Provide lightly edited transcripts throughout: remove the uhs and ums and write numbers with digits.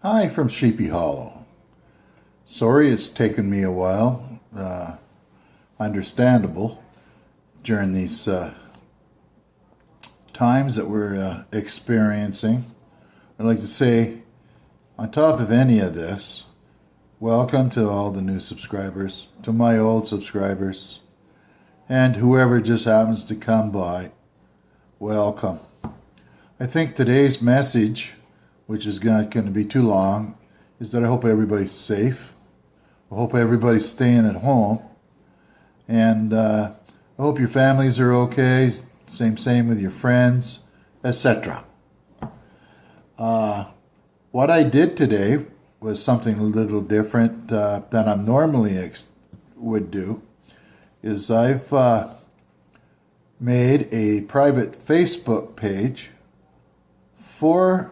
Hi from Sheepy Hollow. Sorry it's taken me a while. Understandable during these times that we're experiencing. I'd like to say, on top of any of this, welcome to all the new subscribers, to my old subscribers, and whoever just happens to come by. Welcome. I think today's message, which is not going to be too long, is that I hope everybody's safe. I hope everybody's staying at home. And I hope your families are okay. Same with your friends, etc. What I did today was something a little different than I normally would do. Is I've made a private Facebook page for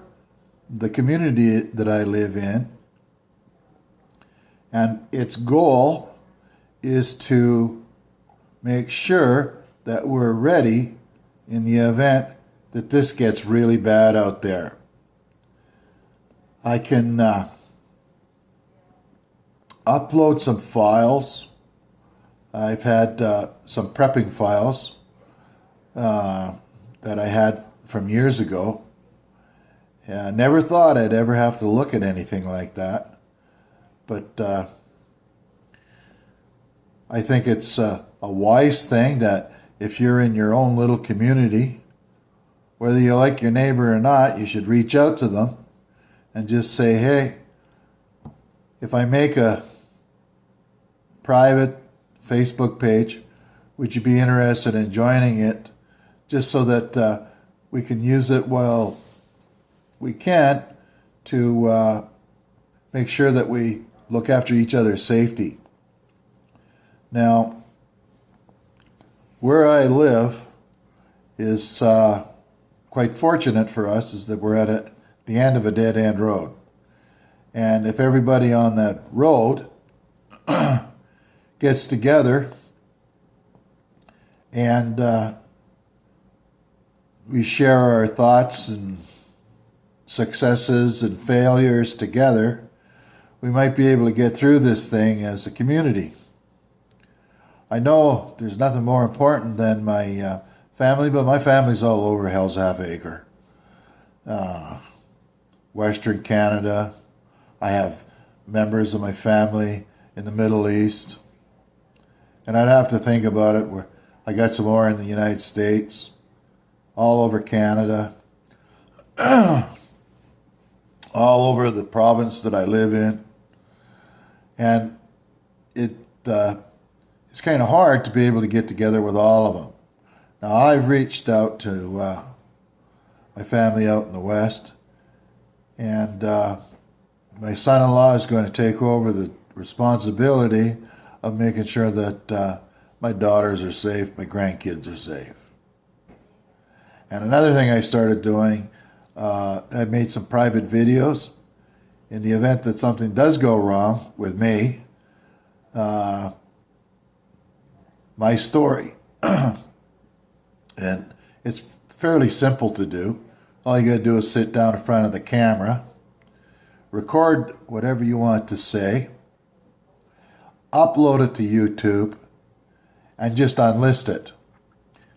the community that I live in, and its goal is to make sure that we're ready in the event that this gets really bad out there. I can upload some files. I've had some prepping files that I had from years ago. I never thought I'd ever have to look at anything like that. But I think it's a wise thing that if you're in your own little community, whether you like your neighbor or not, you should reach out to them and just say, hey, if I make a private Facebook page, would you be interested in joining it, just so that we can use it while we can to make sure that we look after each other's safety. Now, where I live is quite fortunate for us, is that we're at the end of a dead-end road. And if everybody on that road gets together and we share our thoughts and successes and failures together, we might be able to get through this thing as a community. I know there's nothing more important than my family, but my family's all over Hell's Half Acre. Western Canada. I have members of my family in the Middle East. And I'd have to think about it, where I got some more in the United States, all over Canada, all over the province that I live in. And it's kind of hard to be able to get together with all of them. Now, I've reached out to my family out in the West, and my son-in-law is going to take over the responsibility of making sure that my daughters are safe, my grandkids are safe. And another thing I started doing, I made some private videos in the event that something does go wrong with me, my story. And it's fairly simple to do. All you got to do is sit down in front of the camera, record whatever you want to say, upload it to YouTube, and just unlist it.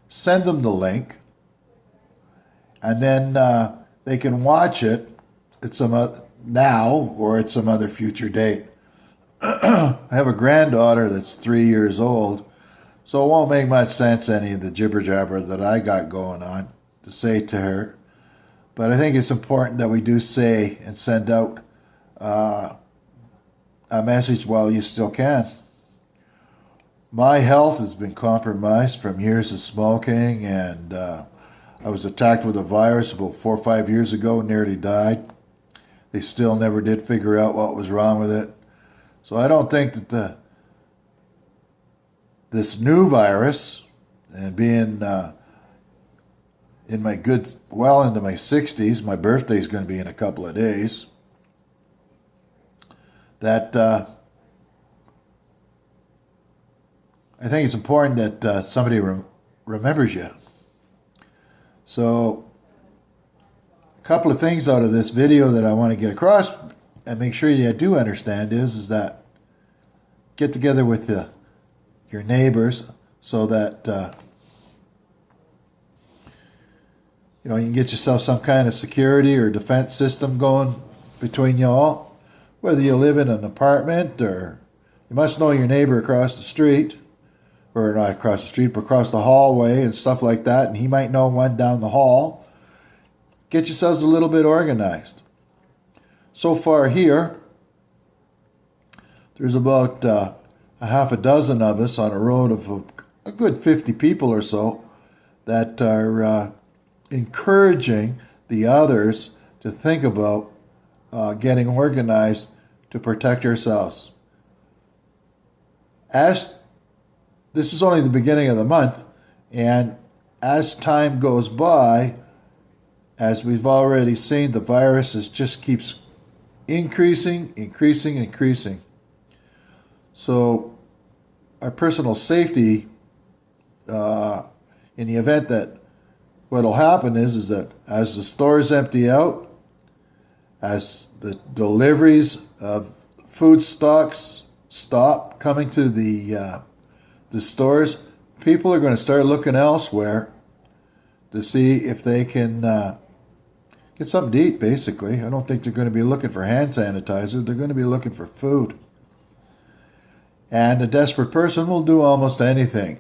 Send them the link, and then they can watch it at some now or at some other future date. I have a granddaughter that's 3 years old, so it won't make much sense, any of the jibber-jabber that I got going on, to say to her. But I think it's important that we do say and send out a message while you still can. My health has been compromised from years of smoking, and I was attacked with a virus about 4 or 5 years ago, nearly died. They still never did figure out what was wrong with it. So I don't think that this new virus, and being in my well into my 60s, my birthday's going to be in a couple of days, that I think it's important that somebody remembers you. So a couple of things out of this video that I want to get across and make sure you do understand is that get together with your neighbors so that you can get yourself some kind of security or defense system going between you all. Whether you live in an apartment or you must know your neighbor across the street, or not across the street, but across the hallway and stuff like that, and he might know one down the hall. Get yourselves a little bit organized. So far here, there's about a half a dozen of us on a road of a good 50 people or so that are encouraging the others to think about getting organized to protect ourselves. As this is only the beginning of the month, and as time goes by, as we've already seen, the virus just keeps increasing. So our personal safety, in the event that what'll happen is that as the stores empty out, as the deliveries of food stocks stop coming to the stores, people are going to start looking elsewhere to see if they can get something to eat, basically. I don't think they're going to be looking for hand sanitizer. They're going to be looking for food. And a desperate person will do almost anything.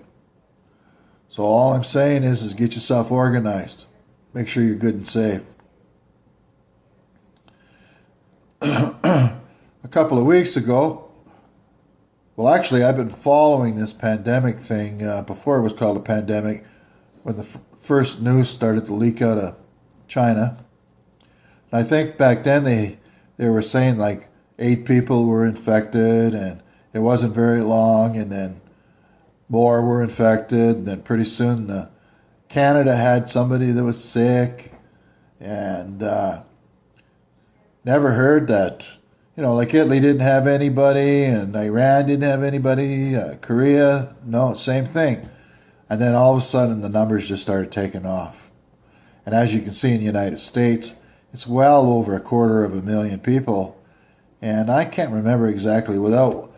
So all I'm saying is get yourself organized. Make sure you're good and safe. A couple of weeks ago, well, actually, I've been following this pandemic thing before it was called a pandemic, when the first news started to leak out of China. And I think back then they were saying like 8 people were infected, and it wasn't very long, and then more were infected, and then pretty soon Canada had somebody that was sick, and never heard that, like Italy didn't have anybody, and Iran didn't have anybody, Korea, no, same thing. And then all of a sudden the numbers just started taking off. And as you can see in the United States, it's well over 250,000 people. And I can't remember exactly, without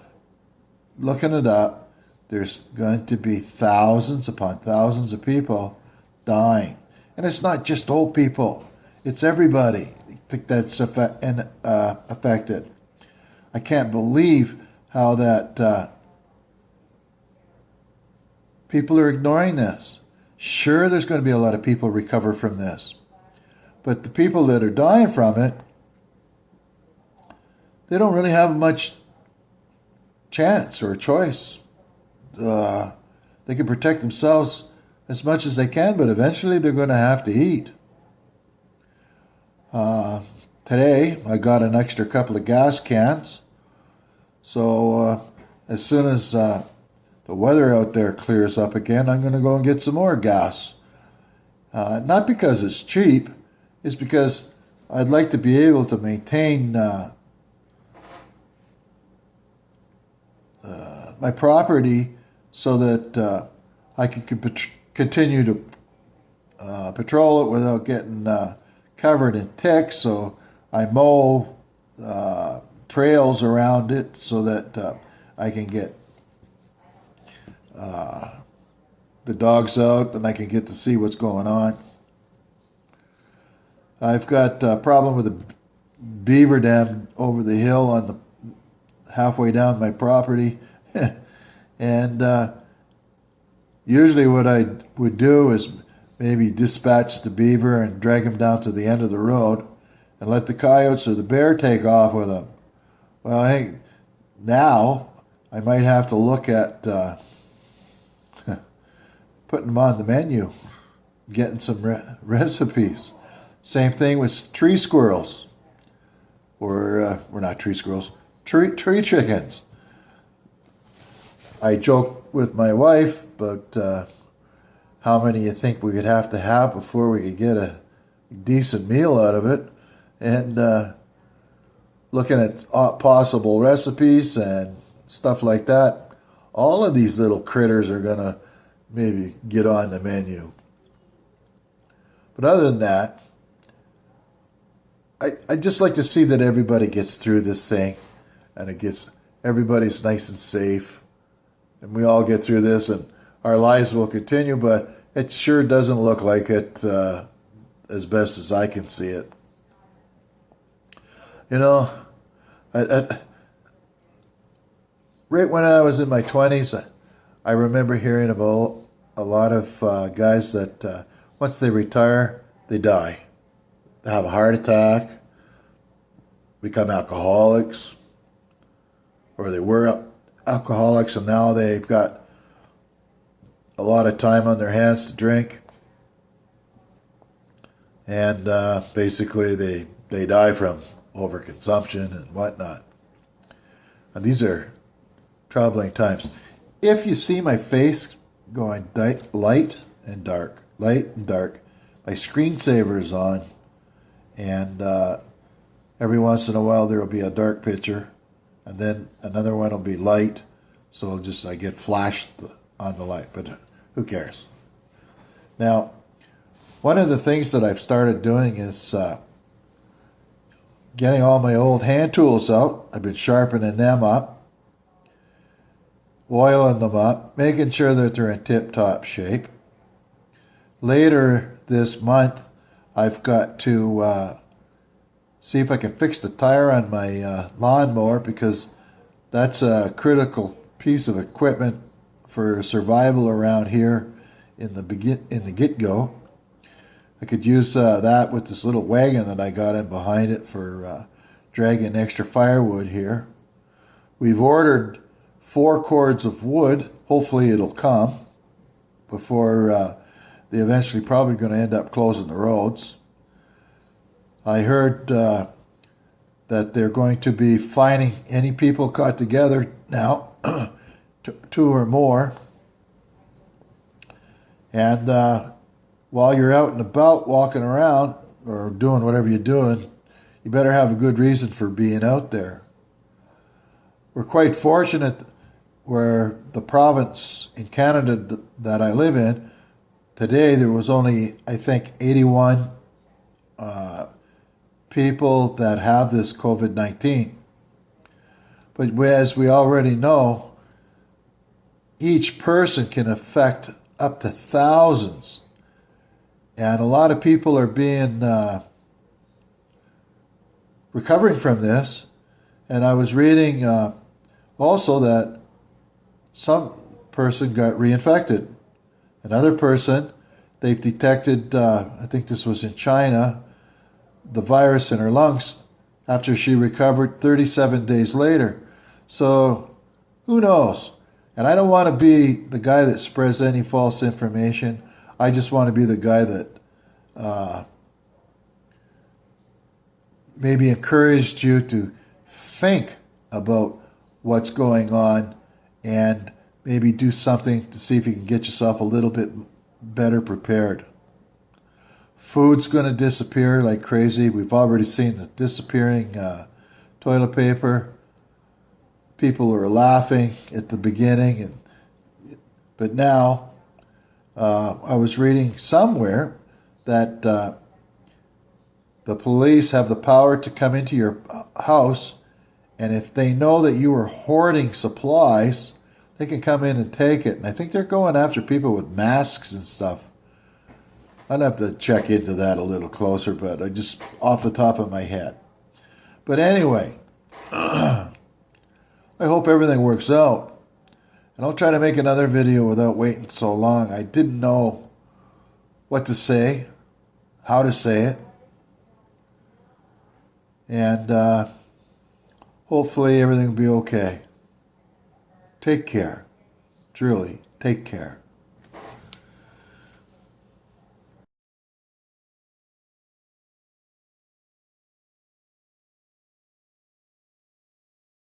looking it up, there's going to be thousands upon thousands of people dying. And it's not just old people, it's everybody that's affected. I can't believe how that people are ignoring this. Sure, there's going to be a lot of people recover from this, but the people that are dying from it, they don't really have much chance or choice. They can protect themselves as much as they can, but eventually they're going to have to eat. Today, I got an extra couple of gas cans. So as soon as the weather out there clears up again, I'm going to go and get some more gas. Not because it's cheap, it's because I'd like to be able to maintain my property so that I can continue to patrol it without getting covered in ticks. So I mow trails around it so that I can get the dogs out and I can get to see what's going on. I've got a problem with a beaver dam over the hill on the halfway down my property. And usually what I would do is maybe dispatch the beaver and drag him down to the end of the road and let the coyotes or the bear take off with him. Well, I think now I might have to look at putting them on the menu, getting some recipes. Same thing with tree squirrels, or we're not tree squirrels, tree chickens. I joke with my wife about how many you think we would have to have before we could get a decent meal out of it, and looking at possible recipes and stuff like that. All of these little critters are going to maybe get on the menu. But other than that, I just like to see that everybody gets through this thing, and everybody's nice and safe, and we all get through this, and our lives will continue. But it sure doesn't look like it, as best as I can see it. You know, right when I was in my 20s, I remember hearing about a lot of guys that once they retire, they die. They have a heart attack, become alcoholics, or they were alcoholics and now they've got a lot of time on their hands to drink. And basically they die from overconsumption and whatnot. And these are troubling times. If you see my face going light and dark, my screensaver is on, and every once in a while there will be a dark picture, and then another one will be light, so I get flashed on the light, but who cares? Now, one of the things that I've started doing is getting all my old hand tools out. I've been sharpening them up, oiling them up, making sure that they're in tip-top shape. Later this month, I've got to see if I can fix the tire on my lawnmower, because that's a critical piece of equipment for survival around here in the get-go. I could use that with this little wagon that I got in behind it for dragging extra firewood here. We've ordered 4 cords of wood. Hopefully it'll come before they eventually probably going to end up closing the roads. I heard that they're going to be fining any people caught together now, 2 or more. And while you're out and about walking around or doing whatever you're doing, you better have a good reason for being out there. We're quite fortunate where the province in Canada that I live in, today there was only, I think, 81 people that have this COVID-19. But as we already know, each person can affect up to thousands. And a lot of people are being recovering from this. And I was reading also that some person got reinfected. Another person, they've detected, I think this was in China, the virus in her lungs after she recovered 37 days later. So who knows? And I don't want to be the guy that spreads any false information. I just want to be the guy that maybe encouraged you to think about what's going on and maybe do something to see if you can get yourself a little bit better prepared. Food's going to disappear like crazy. We've already seen the disappearing toilet paper. People were laughing at the beginning, but now I was reading somewhere that the police have the power to come into your house, and if they know that you are hoarding supplies, they can come in and take it. And I think they're going after people with masks and stuff. I'd have to check into that a little closer, but I just off the top of my head. But anyway, I hope everything works out. And I'll try to make another video without waiting so long. I didn't know what to say, how to say it. And hopefully everything will be okay. Take care. Truly, take care.